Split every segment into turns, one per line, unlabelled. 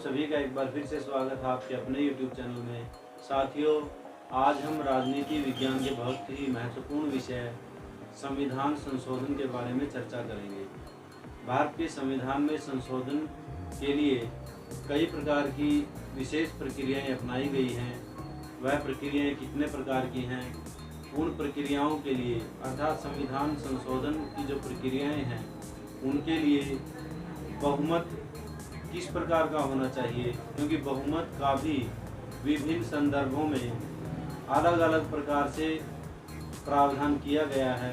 सभी का एक बार फिर से स्वागत है आपके अपने YouTube चैनल में। साथियों, आज हम राजनीति विज्ञान के बहुत ही महत्वपूर्ण विषय संविधान संशोधन के बारे में चर्चा करेंगे। भारत के संविधान में संशोधन के लिए कई प्रकार की विशेष प्रक्रियाएं अपनाई गई हैं। वह प्रक्रियाएं कितने प्रकार की हैं, उन प्रक्रियाओं के लिए अर्थात संविधान संशोधन की जो प्रक्रियाएं हैं उनके लिए बहुमत किस प्रकार का होना चाहिए, क्योंकि बहुमत का भी विभिन्न संदर्भों में अलग अलग प्रकार से प्रावधान किया गया है।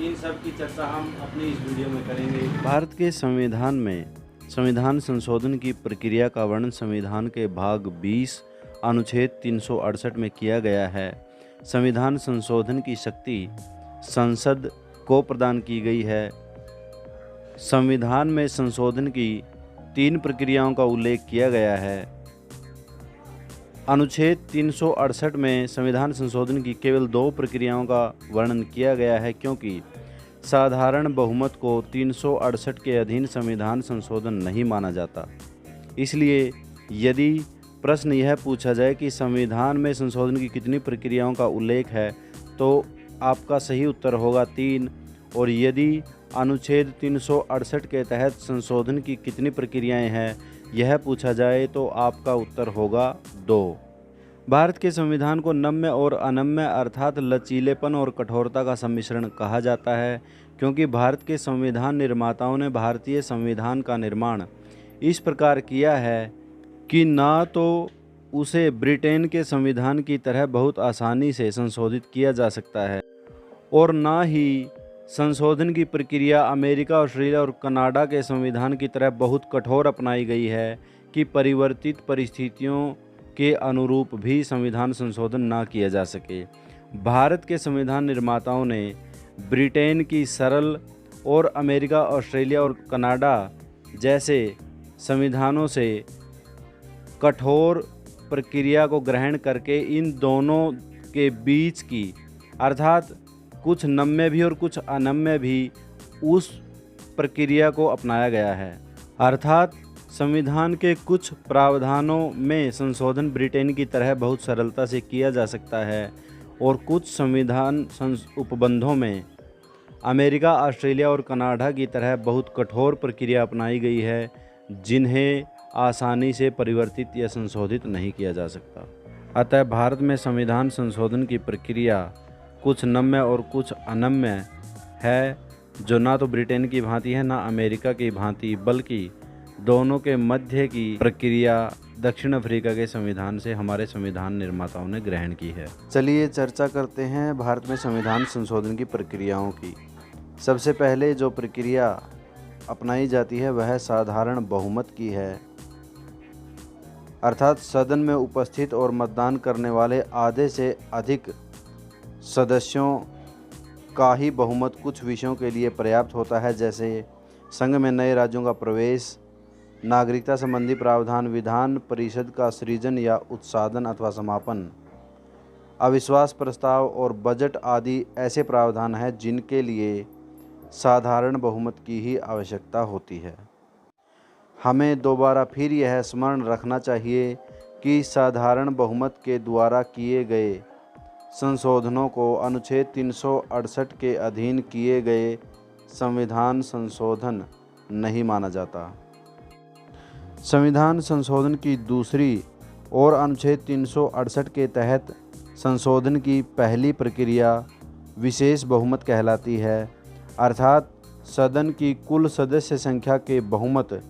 इन सब की चर्चा हम अपनी इस वीडियो में करेंगे।
भारत के संविधान में संविधान संशोधन की प्रक्रिया का वर्णन संविधान के भाग 20 अनुच्छेद 368 में किया गया है। संविधान संशोधन की शक्ति संसद को प्रदान की गई है। संविधान में संशोधन की 3 प्रक्रियाओं का उल्लेख किया गया है। अनुच्छेद 368 में संविधान संशोधन की केवल 2 प्रक्रियाओं का वर्णन किया गया है, क्योंकि साधारण बहुमत को 368 के अधीन संविधान संशोधन नहीं माना जाता। इसलिए यदि प्रश्न यह पूछा जाए कि संविधान में संशोधन की कितनी प्रक्रियाओं का उल्लेख है, तो आपका सही उत्तर होगा 3। और यदि अनुच्छेद 368 के तहत संशोधन की कितनी प्रक्रियाएं हैं यह पूछा जाए तो आपका उत्तर होगा 2। भारत के संविधान को नम्य और अनम्य अर्थात लचीलेपन और कठोरता का सम्मिश्रण कहा जाता है, क्योंकि भारत के संविधान निर्माताओं ने भारतीय संविधान का निर्माण इस प्रकार किया है कि ना तो उसे ब्रिटेन के संविधान की तरह बहुत आसानी से संशोधित किया जा सकता है और ना ही संशोधन की प्रक्रिया अमेरिका, ऑस्ट्रेलिया और कनाडा के संविधान की तरह बहुत कठोर अपनाई गई है कि परिवर्तित परिस्थितियों के अनुरूप भी संविधान संशोधन ना किया जा सके। भारत के संविधान निर्माताओं ने ब्रिटेन की सरल और अमेरिका, ऑस्ट्रेलिया और कनाडा जैसे संविधानों से कठोर प्रक्रिया को ग्रहण करके इन दोनों के बीच की अर्थात कुछ नम्य भी और कुछ अनम्य भी उस प्रक्रिया को अपनाया गया है। अर्थात संविधान के कुछ प्रावधानों में संशोधन ब्रिटेन की तरह बहुत सरलता से किया जा सकता है और कुछ संविधान उपबंधों में अमेरिका, ऑस्ट्रेलिया और कनाडा की तरह बहुत कठोर प्रक्रिया अपनाई गई है, जिन्हें आसानी से परिवर्तित या संशोधित नहीं किया जा सकता। अतः भारत में संविधान संशोधन की प्रक्रिया कुछ नम्य और कुछ अनम्य है, जो ना तो ब्रिटेन की भांति है ना अमेरिका की भांति, बल्कि दोनों के मध्य की प्रक्रिया दक्षिण अफ्रीका के संविधान से हमारे संविधान निर्माताओं ने ग्रहण की है। चलिए चर्चा करते हैं भारत में संविधान संशोधन की प्रक्रियाओं की। सबसे पहले जो प्रक्रिया अपनाई जाती है वह साधारण बहुमत की है, अर्थात सदन में उपस्थित और मतदान करने वाले आधे से अधिक सदस्यों का ही बहुमत कुछ विषयों के लिए पर्याप्त होता है, जैसे संघ में नए राज्यों का प्रवेश, नागरिकता संबंधी प्रावधान, विधान परिषद का सृजन या उत्साधन अथवा समापन, अविश्वास प्रस्ताव और बजट आदि ऐसे प्रावधान हैं जिनके लिए साधारण बहुमत की ही आवश्यकता होती है। हमें दोबारा फिर यह स्मरण रखना चाहिए कि साधारण बहुमत के द्वारा किए गए संशोधनों को अनुच्छेद 368 के अधीन किए गए संविधान संशोधन नहीं माना जाता। संविधान संशोधन की दूसरी और अनुच्छेद 368 के तहत संशोधन की पहली प्रक्रिया विशेष बहुमत कहलाती है, अर्थात सदन की कुल सदस्य संख्या के बहुमत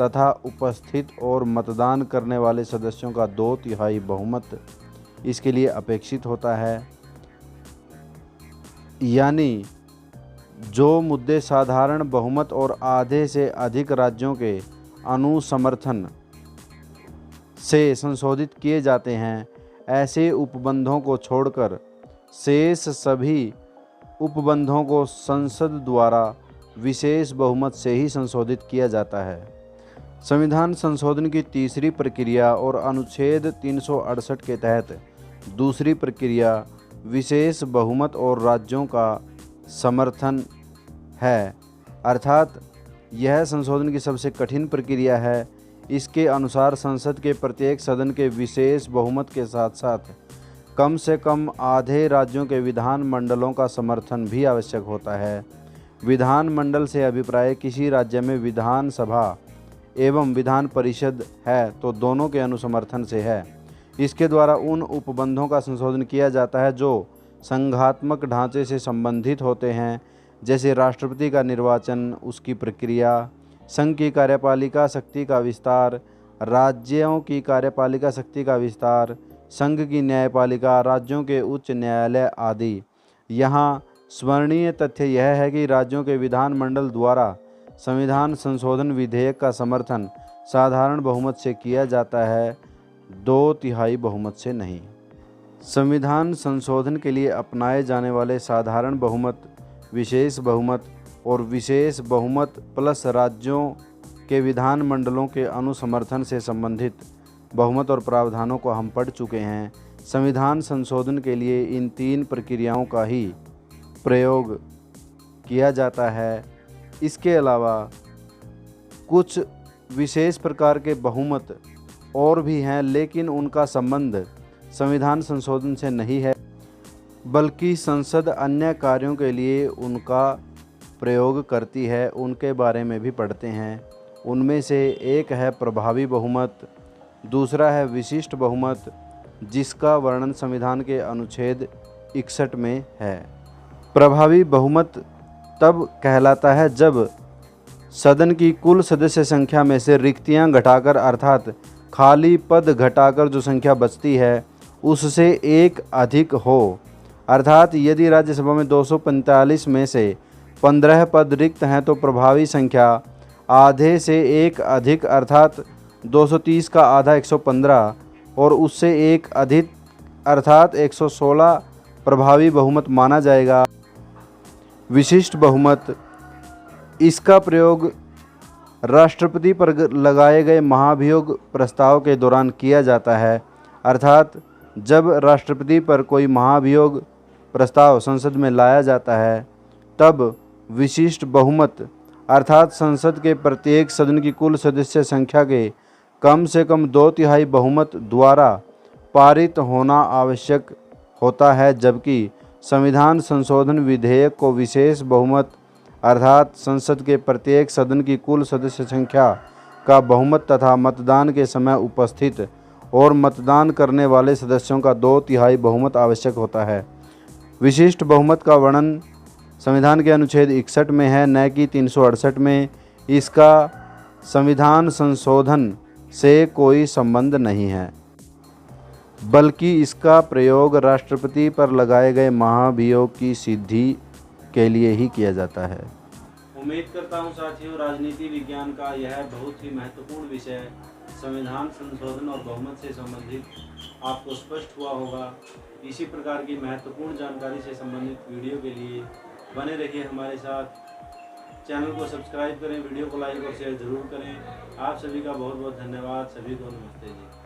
तथा उपस्थित और मतदान करने वाले सदस्यों का 2/3 बहुमत इसके लिए अपेक्षित होता है। यानी जो मुद्दे साधारण बहुमत और आधे से अधिक राज्यों के अनुसमर्थन से संशोधित किए जाते हैं, ऐसे उपबंधों को छोड़कर शेष सभी उपबंधों को संसद द्वारा विशेष बहुमत से ही संशोधित किया जाता है। संविधान संशोधन की तीसरी प्रक्रिया और अनुच्छेद 368 के तहत दूसरी प्रक्रिया विशेष बहुमत और राज्यों का समर्थन है, अर्थात यह संशोधन की सबसे कठिन प्रक्रिया है, इसके अनुसार संसद के प्रत्येक सदन के विशेष बहुमत के साथ साथ कम से कम आधे राज्यों के विधान मंडलों का समर्थन भी आवश्यक होता है। विधान मंडल से अभिप्राय किसी राज्य में विधान सभा एवं विधान परिषद है तो दोनों के अनुसमर्थन से है। इसके द्वारा उन उपबंधों का संशोधन किया जाता है जो संघात्मक ढांचे से संबंधित होते हैं, जैसे राष्ट्रपति का निर्वाचन, उसकी प्रक्रिया, संघ की कार्यपालिका शक्ति का विस्तार, राज्यों की कार्यपालिका शक्ति का विस्तार, संघ की न्यायपालिका, राज्यों के उच्च न्यायालय आदि। यहाँ स्मरणीय तथ्य यह है कि राज्यों के विधान मंडल द्वारा संविधान संशोधन विधेयक का समर्थन साधारण बहुमत से किया जाता है, 2/3 बहुमत से नहीं। संविधान संशोधन के लिए अपनाए जाने वाले साधारण बहुमत, विशेष बहुमत और विशेष बहुमत प्लस राज्यों के विधान मंडलों के अनुसमर्थन से संबंधित बहुमत और प्रावधानों को हम पढ़ चुके हैं। संविधान संशोधन के लिए इन 3 प्रक्रियाओं का ही प्रयोग किया जाता है। इसके अलावा कुछ विशेष प्रकार के बहुमत और भी हैं, लेकिन उनका संबंध संविधान संशोधन से नहीं है, बल्कि संसद अन्य कार्यों के लिए उनका प्रयोग करती है। उनके बारे में भी पढ़ते हैं। उनमें से एक है प्रभावी बहुमत, दूसरा है विशिष्ट बहुमत, जिसका वर्णन संविधान के अनुच्छेद 61 में है। प्रभावी बहुमत तब कहलाता है जब सदन की कुल सदस्य संख्या में से रिक्तियां घटाकर अर्थात खाली पद घटाकर जो संख्या बचती है उससे एक अधिक हो। अर्थात यदि राज्यसभा में 245 में से 15 पद रिक्त हैं तो प्रभावी संख्या आधे से एक अधिक अर्थात 230 का आधा 115 और उससे एक अधिक अर्थात 116 प्रभावी बहुमत माना जाएगा। विशिष्ट बहुमत, इसका प्रयोग राष्ट्रपति पर लगाए गए महाभियोग प्रस्ताव के दौरान किया जाता है। अर्थात जब राष्ट्रपति पर कोई महाभियोग प्रस्ताव संसद में लाया जाता है तब विशिष्ट बहुमत अर्थात संसद के प्रत्येक सदन की कुल सदस्य संख्या के कम से कम 2/3 बहुमत द्वारा पारित होना आवश्यक होता है, जबकि संविधान संशोधन विधेयक को विशेष बहुमत अर्थात संसद के प्रत्येक सदन की कुल सदस्य संख्या का बहुमत तथा मतदान के समय उपस्थित और मतदान करने वाले सदस्यों का 2/3 बहुमत आवश्यक होता है। विशिष्ट बहुमत का वर्णन संविधान के अनुच्छेद 61 में है, न कि 368 में। इसका संविधान संशोधन से कोई संबंध नहीं है, बल्कि इसका प्रयोग राष्ट्रपति पर लगाए गए महाभियोग की सिद्धि के लिए ही किया जाता है।
उम्मीद करता हूं साथियों, राजनीति विज्ञान का यह बहुत ही महत्वपूर्ण विषय संविधान संशोधन और बहुमत से संबंधित आपको स्पष्ट हुआ होगा। इसी प्रकार की महत्वपूर्ण जानकारी से संबंधित वीडियो के लिए बने रहिए हमारे साथ। चैनल को सब्सक्राइब करें, वीडियो को लाइक और शेयर ज़रूर करें। आप सभी का बहुत बहुत धन्यवाद। सभी को नमस्ते जी।